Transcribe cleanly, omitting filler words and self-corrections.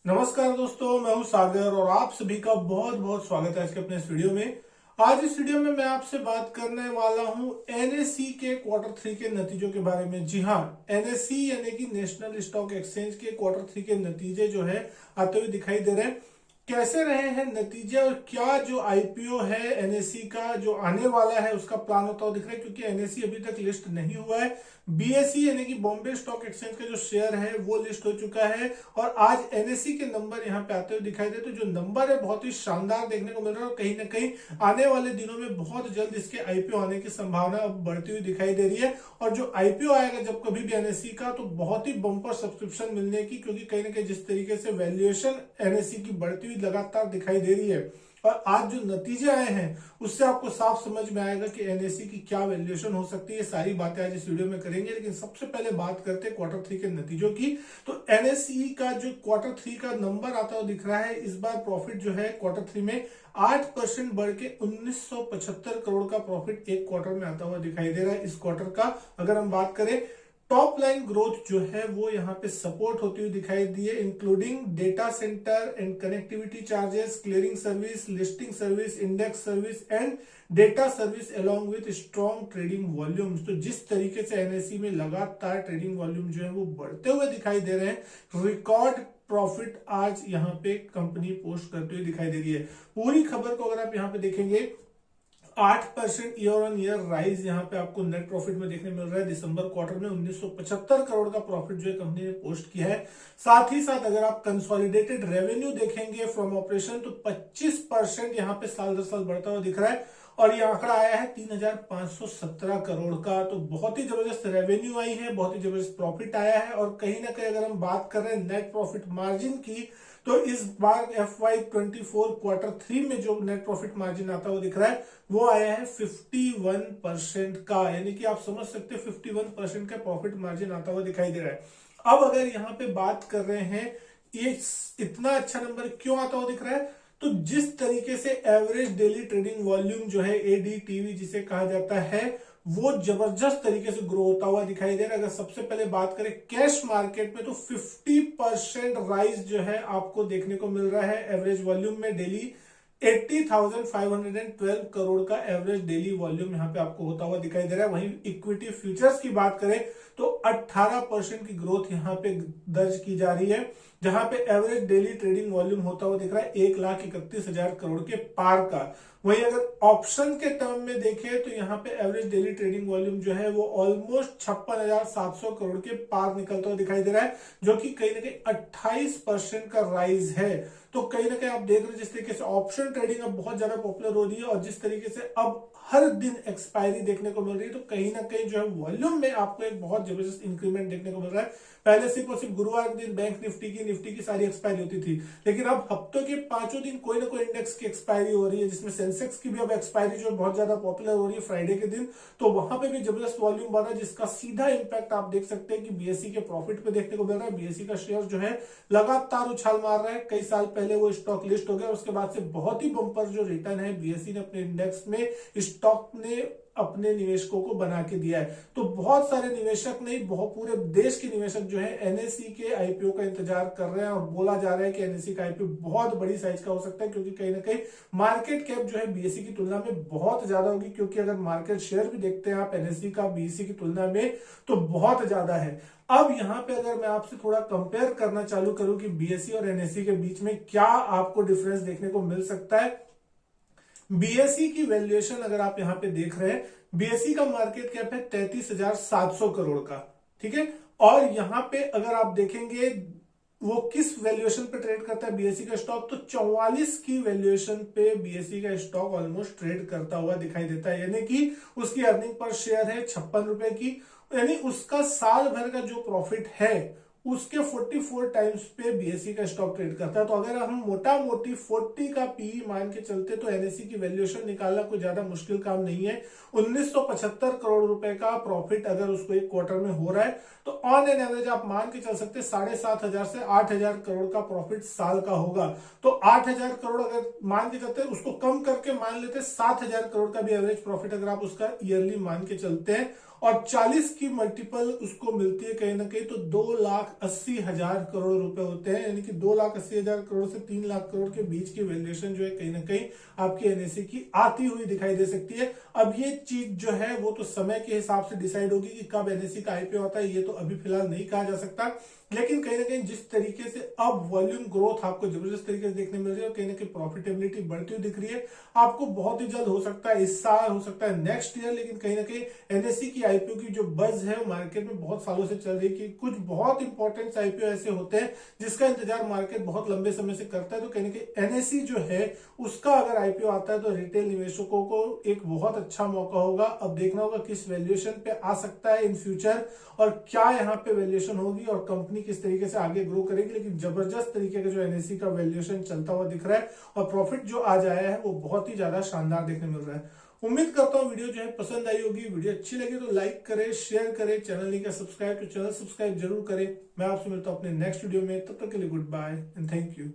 नमस्कार दोस्तों, मैं हूं सागर और आप सभी का बहुत बहुत स्वागत है आज के अपने इस वीडियो में। आज इस वीडियो में मैं आपसे बात करने वाला हूं एनएसई के क्वार्टर 3 के नतीजों के बारे में। जी हां, एनएसई यानी कि नेशनल स्टॉक एक्सचेंज के क्वार्टर 3 के नतीजे जो है आते हुए दिखाई दे रहे हैं। कैसे रहे हैं नतीजे और क्या जो आईपीओ है एनएसई का जो आने वाला है उसका प्लान होता हुआ दिख रहा है, क्योंकि एनएसई अभी तक लिस्ट नहीं हुआ है। बीएसई यानी कि बॉम्बे स्टॉक एक्सचेंज का जो शेयर है वो लिस्ट हो चुका है और आज एनएसई के नंबर यहाँ पे आते हुए दिखाई दे। तो जो नंबर है बहुत ही शानदार देखने को मिल रहा है और कहीं ना कहीं आने वाले दिनों में बहुत जल्द इसके आईपीओ आने की संभावना अब बढ़ती हुई दिखाई दे रही है। और जो आईपीओ आएगा जब कभी भी एनएसई का, तो बहुत ही बम्पर सब्सक्रिप्शन मिलने की, क्योंकि कहीं ना कहीं जिस तरीके से वैल्यूएशन एनएसई की बढ़ती हुई लगातार दिखाई दे रही है और आज जो नतीजे आए हैं उससे आपको साफ समझ में आएगा कि एनएसई की क्या वैल्यूएशन हो सकती है। सारी बातें आज इस वीडियो में करेंगे, लेकिन सबसे पहले बात करते हैं क्वार्टर 3 के नतीजों की। तो एनएसई का जो क्वार्टर 3 का नंबर आता हुआ दिख रहा है, इस बार प्रॉफिट जो है क्वार्टर 3 में 8% बढ़ के 1975 करोड़ का प्रॉफिट एक क्वार्टर में आता हुआ दिखाई दे रहा है। इस क्वार्टर का अगर हम बात करें, टॉप लाइन ग्रोथ जो है वो यहाँ पे सपोर्ट होती हुई दिखाई दी है, including data centre and connectivity charges, clearing service, listing service, index service and data service along with strong trading volumes. तो जिस तरीके से एनएसई में लगातार ट्रेडिंग वॉल्यूम जो है वो बढ़ते हुए दिखाई दे रहे हैं, रिकॉर्ड प्रॉफिट आज यहाँ पे कंपनी पोस्ट करते हुए दिखाई दे रही है। पूरी खबर को अगर आप यहाँ पे देखेंगे, 8% ईयर ऑन ईयर राइज यहाँ पे आपको नेट प्रॉफिट में देखने मिल रहा है। दिसंबर क्वार्टर में 1975 करोड़ का प्रॉफिट जो है कंपनी ने पोस्ट किया है। साथ ही साथ अगर आप कंसोलिडेटेड रेवेन्यू देखेंगे फ्रॉम ऑपरेशन, तो 25% यहाँ पे साल दर साल बढ़ता हुआ दिख रहा है और ये आंकड़ा आया है 3517 करोड़ का। तो बहुत ही जबरदस्त रेवेन्यू आई है, बहुत ही जबरदस्त प्रॉफिट आया है। और कहीं ना कहीं अगर हम बात कर रहे हैं नेट प्रॉफिट मार्जिन की, तो इस बार FY24 क्वार्टर 3 में जो नेट प्रॉफिट मार्जिन आता हुआ दिख रहा है वो आया है 51% का, यानी कि आप समझ सकते हैं 51% का प्रॉफिट मार्जिन आता हुआ दिखाई दे रहा है। अब अगर यहाँ पे बात कर रहे हैं ये इतना अच्छा नंबर क्यों आता हुआ दिख रहा है, तो जिस तरीके से एवरेज डेली ट्रेडिंग वॉल्यूम जो है एडीटीवी जिसे कहा जाता है, वो जबरदस्त तरीके से ग्रो होता हुआ दिखाई दे रहा है। अगर सबसे पहले बात करें कैश मार्केट में, तो 50% राइज जो है आपको देखने को मिल रहा है एवरेज वॉल्यूम में। डेली 80,512 करोड़ का एवरेज डेली वॉल्यूम यहाँ पे आपको होता हुआ दिखाई दे रहा है। वहीं इक्विटी फ्यूचर्स की बात करें तो 18% की ग्रोथ यहाँ पे दर्ज की जा रही है, जहां पे एवरेज डेली ट्रेडिंग वॉल्यूम होता हुआ दिख रहा है 1,31,000 करोड़ के पार का। वहीं अगर ऑप्शन के टर्म में देखें तो यहाँ पे एवरेज डेली ट्रेडिंग वॉल्यूम जो है वो ऑलमोस्ट 56,700 करोड़ के पार निकलता हुआ दिखाई दे रहा है, जो कि कहीं ना कहीं 28% का राइज है। तो कहीं ना कहीं आप देख रहे हैं जिस तरीके से ऑप्शन ट्रेडिंग अब बहुत ज्यादा पॉपुलर हो रही है और जिस तरीके से अब हर दिन एक्सपायरी देखने को मिल रही है, तो कहीं ना कहीं जो है वॉल्यूम में आपको एक बहुत जबरदस्त इंक्रीमेंट देखने को मिल रहा है। पहले सिर्फ और सिर्फ गुरुवार के दिन बैंक निफ्टी की सारी एक्सपायरी होती थी, लेकिन अब हफ्तों के पांचों दिन कोई ना कोई इंडेक्स की एक्सपायरी हो रही है, जिसमें सेंसेक्स की भी अब एक्सपायरी जो बहुत ज्यादा पॉपुलर हो रही है फ्राइडे के दिन। तो वहां पे भी जबरदस्त वॉल्यूम बढ़ रहा है, जिसका सीधा इंपैक्ट आप देख सकते हैं कि बीएसई के प्रॉफिट पे देखने को मिल रहा है। बीएसई का शेयर जो है लगातार उछाल मार रहा है। कई साल पहले वो स्टॉक लिस्ट हो गया, उसके बाद से बहुत ही बम्पर जो रिटर्न है बीएसई ने अपने इंडेक्स में, स्टॉक ने अपने निवेशकों को बना के दिया है। तो बहुत सारे निवेशक नहीं, बहुत पूरे देश के निवेशक जो है एनएसई के आईपीओ का इंतजार कर रहे हैं और बोला जा रहा है कि एनएसई का आईपीओ बहुत बड़ी साइज का हो सकता है, क्योंकि कहीं ना कहीं मार्केट कैप जो है बीएसई की तुलना में बहुत ज्यादा होगी। क्योंकि अगर मार्केट शेयर भी देखते हैं आप एनएसई का बीएसई की तुलना में, तो बहुत ज्यादा है। अब यहाँ पे अगर मैं आपसे थोड़ा कंपेयर करना चालू करूं कि बीएसई और एनएसई के बीच में क्या आपको डिफरेंस देखने को मिल सकता है। बीएसई की वैल्यूएशन अगर आप यहां पे देख रहे हैं, बीएसई का मार्केट कैप है 33,700 करोड़ का, ठीक है। और यहां पे अगर आप देखेंगे वो किस वैल्यूएशन पे ट्रेड करता है बीएसई का स्टॉक, तो 44 की वैल्यूएशन पे बीएसई का स्टॉक ऑलमोस्ट ट्रेड करता हुआ दिखाई देता है, यानी कि उसकी अर्निंग पर शेयर है 56 रुपए की, यानी उसका साल भर का जो प्रॉफिट है उसके 44 टाइम्स पे बीएसई का स्टॉक ट्रेड करता है। तो अगर हम मोटा मोटी 40 का पीई मान के चलते, तो एनएसई की वैल्यूएशन निकालना कोई ज्यादा मुश्किल काम नहीं है। 1975 करोड़ रुपए का प्रॉफिट अगर उसको एक क्वार्टर में हो रहा है, तो ऑन एन एवरेज आप मान के चल सकते 7,500 से 8,000 करोड़ का प्रॉफिट साल का होगा। तो 8,000 करोड़ अगर मान के चलते, उसको कम करके मान लेते 7,000 करोड़ का भी एवरेज प्रॉफिट अगर आप उसका ईयरली मान के चलते हैं, और 40 की मल्टीपल उसको मिलती है कहीं ना कहीं, तो 2,80,000 करोड़ रुपए होते हैं, यानी कि 2,80,000 करोड़ से 3 लाख करोड़ के बीच की वैल्यूएशन जो है कहीं ना कहीं आपकी एनएससी की आती हुई दिखाई दे सकती है। अब ये चीज जो है वो तो समय के हिसाब से डिसाइड होगी कि कब एनएससी का आईपीओ आता है, ये तो अभी फिलहाल नहीं कहा जा सकता। लेकिन कहीं ना कहीं जिस तरीके से अब वॉल्यूम ग्रोथ आपको जबरदस्त तरीके से देखने मिल रही है और कहीं ना कहीं प्रॉफिटेबिलिटी बढ़ती हुई दिख रही है, आपको बहुत ही जल्द हो सकता है इस साल, हो सकता है नेक्स्ट ईयर, लेकिन कहीं ना कहीं एनएससी की आईपीओ की जो बज है वो मार्केट में बहुत सालों से चल रही है कि कुछ बहुत इंपॉर्टेंट आईपीओ ऐसे होते हैं जिसका इंतजार मार्केट बहुत लंबे समय से करता है। तो कहीं ना कहीं एनएससी जो है उसका अगर आईपीओ आता है तो रिटेल निवेशकों को एक बहुत अच्छा मौका होगा। अब देखना होगा किस वैल्यूएशन पे आ सकता है इन फ्यूचर और क्या यहाँ पे वैल्यूएशन होगी और कंपनी किस तरीके से आगे ग्रो करेगी। लेकिन जबरदस्त तरीके का जो एनएससी का वैल्यूएशन चलता हुआ दिख रहा है और प्रॉफिट जो आज आया है वो बहुत ही ज्यादा शानदार देखने मिल रहा है। उम्मीद करता हूँ वीडियो जो है पसंद आई होगी। वीडियो अच्छी लगी तो लाइक करें, शेयर करें, चैनल नहीं किया सब्सक्राइब तो चैनल सब्सक्राइब जरूर करें। मैं आपसे मिलता हूँ अपने नेक्स्ट वीडियो में, तब तक के लिए good bye and thank you.